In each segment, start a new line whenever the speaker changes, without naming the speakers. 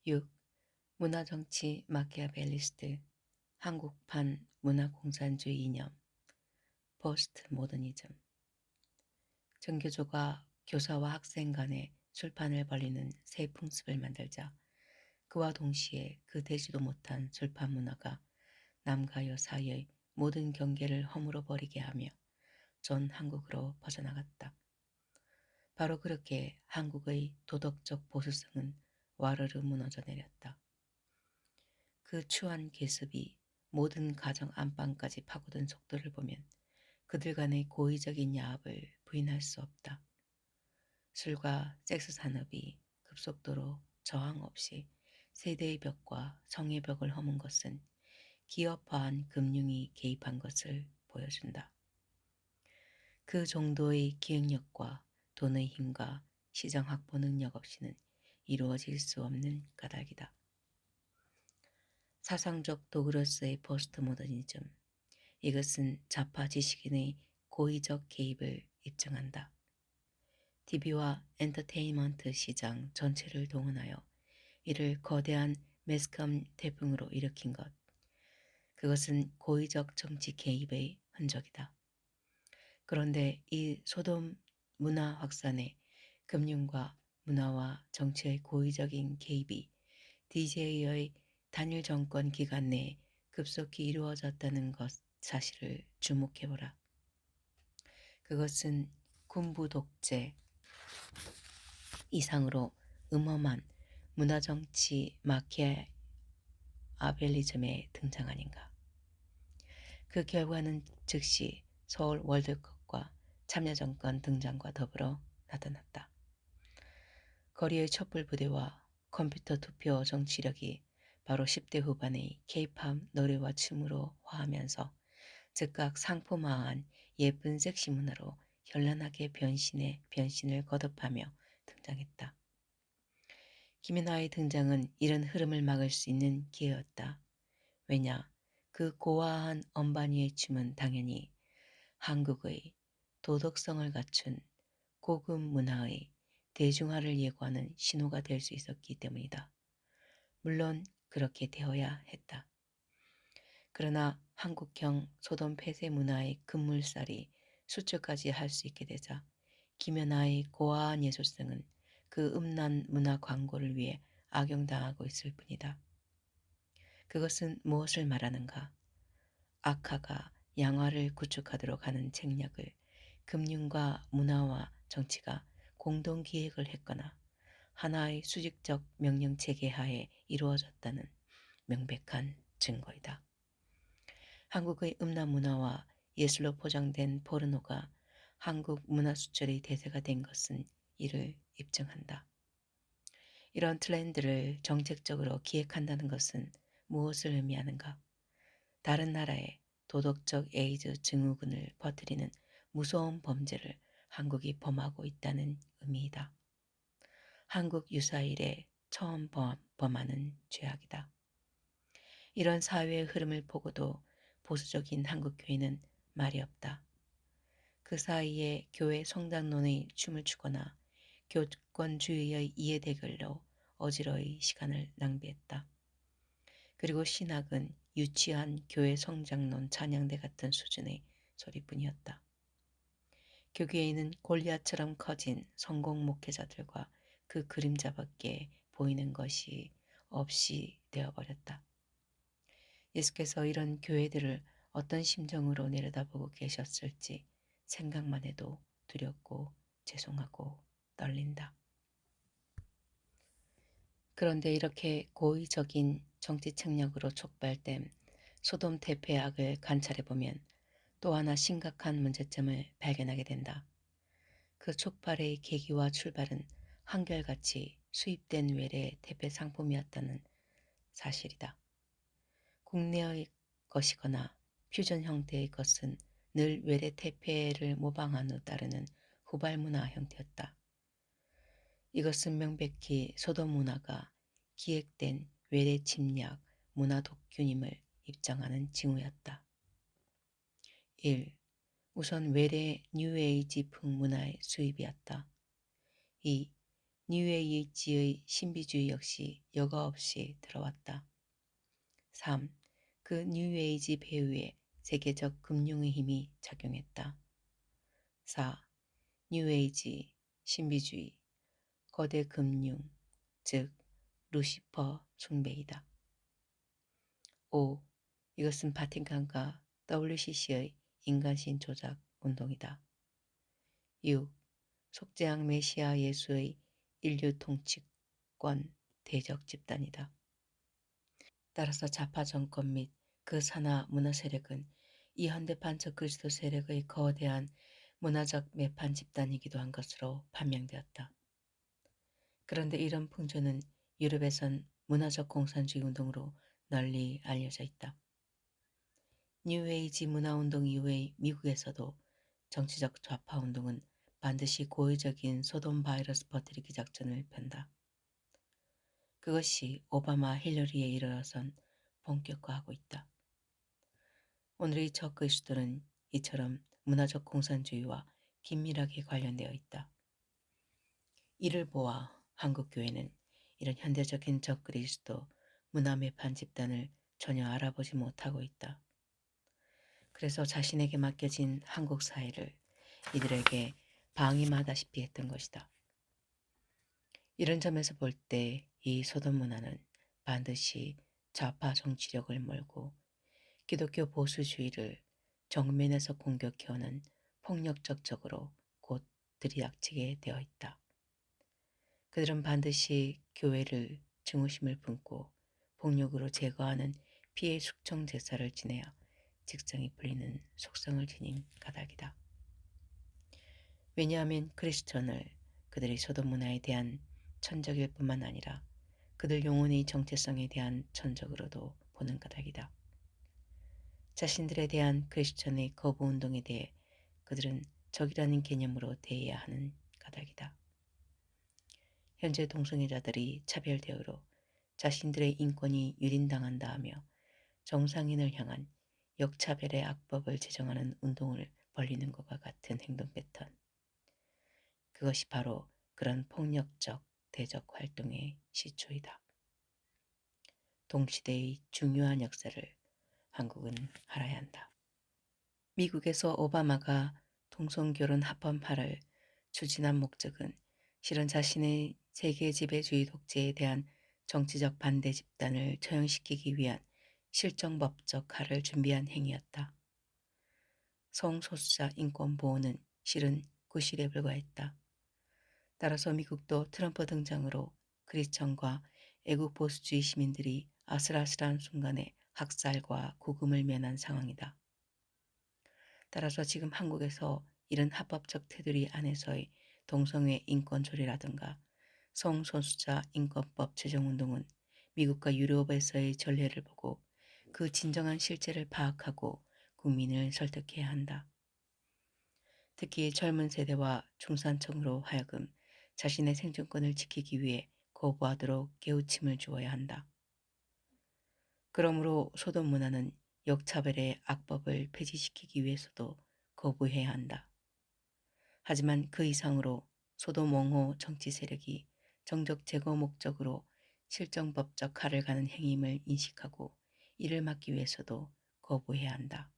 6. 문화정치 마키아벨리스트 한국판 문화공산주의 이념 포스트 모더니즘. 전교조가 교사와 학생 간에 술판을 벌리는 새 풍습을 만들자 그와 동시에 그 되지도 못한 술판 문화가 남과 여 사이의 모든 경계를 허물어 버리게 하며 전 한국으로 퍼져나갔다. 바로 그렇게 한국의 도덕적 보수성은 와르르 무너져 내렸다. 그 추한 계습이 모든 가정 안방까지 파고든 속도를 보면 그들 간의 고의적인 야합을 부인할 수 없다. 술과 섹스 산업이 급속도로 저항 없이 세대의 벽과 성의 벽을 허문 것은 기업화한 금융이 개입한 것을 보여준다. 그 정도의 기획력과 돈의 힘과 시장 확보 능력 없이는 이루어질 수 없는 까닭이다. 사상적 도구로서의 포스트 모더니즘. 이것은 좌파 지식인의 고의적 개입을 입증한다. TV와 엔터테인먼트 시장 전체를 동원하여 이를 거대한 매스컴 태풍으로 일으킨 것. 그것은 고의적 정치 개입의 흔적이다. 그런데 이 소돔 문화 확산에 금융과 문화와 정치의 고의적인 개입이 DJ의 단일 정권 기간 내에 급속히 이루어졌다는 것 사실을 주목해보라. 그것은 군부 독재 이상으로 음험한 문화정치 마키아벨리즘의 등장 아닌가. 그 결과는 즉시 서울 월드컵과 참여정권 등장과 더불어 나타났다. 거리의 촛불부대와 컴퓨터 투표 정치력이 바로 10대 후반의 K-팝 노래와 춤으로 화하면서 즉각 상품화한 예쁜 섹시 문화로 현란하게 변신을 거듭하며 등장했다. 김연아의 등장은 이런 흐름을 막을 수 있는 기회였다. 왜냐, 그 고화한 엄반위의 춤은 당연히 한국의 도덕성을 갖춘 고급 문화의 대중화를 예고하는 신호가 될 수 있었기 때문이다. 물론 그렇게 되어야 했다. 그러나 한국형 소돔 폐쇄 문화의 급물살이 수축까지 할 수 있게 되자 김연아의 고아한 예술성은 그 음란 문화 광고를 위해 악용당하고 있을 뿐이다. 그것은 무엇을 말하는가? 악화가 양화를 구축하도록 하는 책략을 금융과 문화와 정치가 공동 기획을 했거나 하나의 수직적 명령체계 하에 이루어졌다는 명백한 증거이다. 한국의 음란 문화와 예술로 포장된 포르노가 한국 문화수출의 대세가 된 것은 이를 입증한다. 이런 트렌드를 정책적으로 기획한다는 것은 무엇을 의미하는가? 다른 나라에 도덕적 에이즈 증후군을 퍼뜨리는 무서운 범죄를 한국이 범하고 있다는 의미이다. 한국 유사 이래 처음 범하는 죄악이다. 이런 사회의 흐름을 보고도 보수적인 한국 교회는 말이 없다. 그 사이에 교회 성장론의 춤을 추거나 교권주의의 이해대결로 어지러이 시간을 낭비했다. 그리고 신학은 유치한 교회 성장론 찬양대 같은 수준의 소리뿐이었다. 교계에는 골리앗처럼 커진 성공 목회자들과 그 그림자밖에 보이는 것이 없이 되어버렸다. 예수께서 이런 교회들을 어떤 심정으로 내려다보고 계셨을지 생각만 해도 두렵고 죄송하고 떨린다. 그런데 이렇게 고의적인 정치 책략으로 촉발된 소돔 태폐의 악을 관찰해보면 또 하나 심각한 문제점을 발견하게 된다. 그 촉발의 계기와 출발은 한결같이 수입된 외래 태폐 상품이었다는 사실이다. 국내의 것이거나 퓨전 형태의 것은 늘 외래 태폐를 모방한 후 따르는 후발 문화 형태였다. 이것은 명백히 소돔 문화가 기획된 외래 침략 문화 독균임을 입증하는 징후였다. 1. 우선 외래 뉴에이지풍 문화의 수입이었다. 2. 뉴에이지의 신비주의 역시 여과 없이 들어왔다. 3. 그 뉴에이지 배후에 세계적 금융의 힘이 작용했다. 4. 뉴에이지, 신비주의, 거대 금융, 즉 루시퍼 숭배이다. 5. 이것은 바티칸과 WCC의 인간신 조작 운동이다. 6. 속죄양 메시아 예수의 인류 통치권 대적 집단이다. 따라서 좌파 정권 및 그 산하 문화 세력은 이 현대판 적그리스도 세력의 거대한 문화적 매판 집단이기도 한 것으로 판명되었다. 그런데 이런 풍조는 유럽에선 문화적 공산주의 운동으로 널리 알려져 있다. 뉴에이지 문화운동 이후의 미국에서도 정치적 좌파 운동은 반드시 고의적인 소돔 바이러스 퍼뜨리기 작전을 편다. 그것이 오바마 힐러리에 이르러선 본격화하고 있다. 오늘의 적그리스도는 이처럼 문화적 공산주의와 긴밀하게 관련되어 있다. 이를 보아 한국교회는 이런 현대적인 적그리스도 문화 매판 집단을 전혀 알아보지 못하고 있다. 그래서 자신에게 맡겨진 한국 사회를 이들에게 방임하다시피 했던 것이다. 이런 점에서 볼 때 이 소돔 문화는 반드시 좌파 정치력을 몰고 기독교 보수주의를 정면에서 공격해오는 폭력적 적으로 곧 들이닥치게 되어 있다. 그들은 반드시 교회를 증오심을 품고 폭력으로 제거하는 피해 숙청 제사를 지내어 직성이 풀리는 속성을 지닌 까닭이다. 왜냐하면 크리스천을 그들의 소돔 문화에 대한 천적일 뿐만 아니라 그들 영혼의 정체성에 대한 천적으로도 보는 까닭이다. 자신들에 대한 크리스천의 거부 운동에 대해 그들은 적이라는 개념으로 대해야 하는 까닭이다. 현재 동성애자들이 차별 대우로 자신들의 인권이 유린당한다 하며 정상인을 향한 역차별의 악법을 제정하는 운동을 벌이는 것과 같은 행동 패턴. 그것이 바로 그런 폭력적 대적 활동의 시초이다. 동시대의 중요한 역사를 한국은 알아야 한다. 미국에서 오바마가 동성결혼 합법화를 추진한 목적은 실은 자신의 세계 지배주의 독재에 대한 정치적 반대 집단을 처형시키기 위한 실정법적 할을 준비한 행위였다. 성소수자 인권 보호는 실은 구실에 불과했다. 따라서 미국도 트럼프 등장으로 크리스천과 애국 보수주의 시민들이 아슬아슬한 순간에 학살과 구금을 면한 상황이다. 따라서 지금 한국에서 이런 합법적 테두리 안에서의 동성애 인권 조례라든가 성소수자 인권법 제정운동은 미국과 유럽에서의 전례를 보고 그 진정한 실제를 파악하고 국민을 설득해야 한다. 특히 젊은 세대와 중산층으로 하여금 자신의 생존권을 지키기 위해 거부하도록 깨우침을 주어야 한다. 그러므로 소돔 문화는 역차별의 악법을 폐지시키기 위해서도 거부해야 한다. 하지만 그 이상으로 소돔 옹호 정치 세력이 정적 제거 목적으로 실정법적 할을 가는 행임을 인식하고 이를 막기 위해서도 거부해야 한다.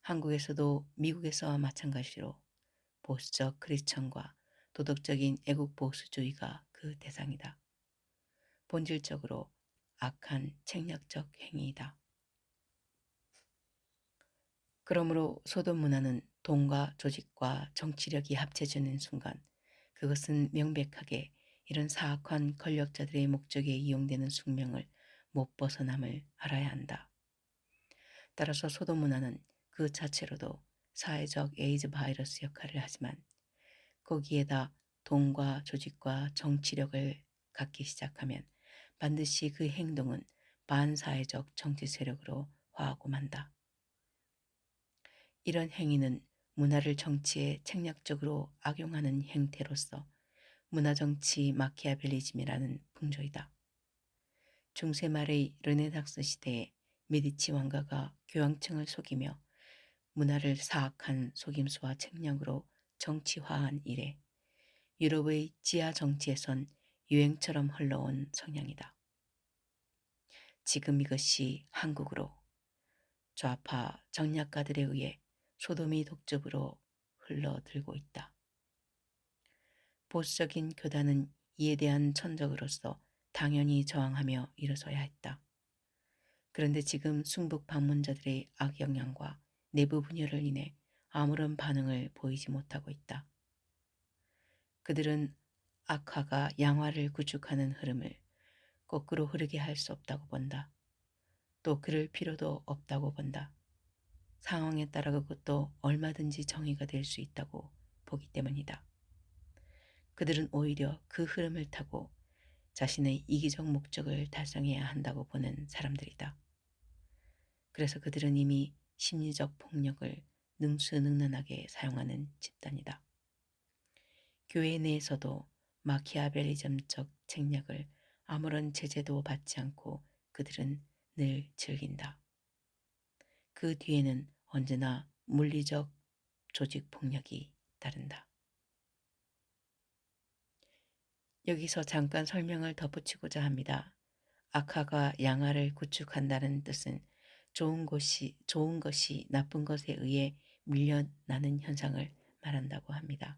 한국에서도 미국에서와 마찬가지로 보수적 크리스천과 도덕적인 애국 보수주의가 그 대상이다. 본질적으로 악한 책략적 행위이다. 그러므로 소돔 문화는 돈과 조직과 정치력이 합쳐지는 순간 그것은 명백하게 이런 사악한 권력자들의 목적에 이용되는 숙명을 못 벗어남을 알아야 한다. 따라서 소돔 문화는 그 자체로도 사회적 에이즈 바이러스 역할을 하지만 거기에다 돈과 조직과 정치력을 갖기 시작하면 반드시 그 행동은 반사회적 정치 세력으로 화하고 만다. 이런 행위는 문화를 정치에 책략적으로 악용하는 행태로서 문화정치 마키아벨리즘이라는 풍조이다. 중세 말의 르네상스 시대에 메디치 왕가가 교황청을 속이며 문화를 사악한 속임수와 책략으로 정치화한 이래 유럽의 지하 정치에선 유행처럼 흘러온 성향이다. 지금 이것이 한국으로 좌파 정략가들에 의해 소돔이 독점으로 흘러들고 있다. 보수적인 교단은 이에 대한 천적으로서 당연히 저항하며 일어서야 했다. 그런데 지금 순북 방문자들의 악영향과 내부 분열을 인해 아무런 반응을 보이지 못하고 있다. 그들은 악화가 양화를 구축하는 흐름을 거꾸로 흐르게 할 수 없다고 본다. 또 그럴 필요도 없다고 본다. 상황에 따라 그것도 얼마든지 정의가 될 수 있다고 보기 때문이다. 그들은 오히려 그 흐름을 타고 자신의 이기적 목적을 달성해야 한다고 보는 사람들이다. 그래서 그들은 이미 심리적 폭력을 능수능란하게 사용하는 집단이다. 교회 내에서도 마키아벨리즘적 책략을 아무런 제재도 받지 않고 그들은 늘 즐긴다. 그 뒤에는 언제나 물리적 조직 폭력이 따른다. 여기서 잠깐 설명을 덧붙이고자 합니다. 악화가 양화를 구축한다는 뜻은 좋은 것이 나쁜 것에 의해 밀려나는 현상을 말한다고 합니다.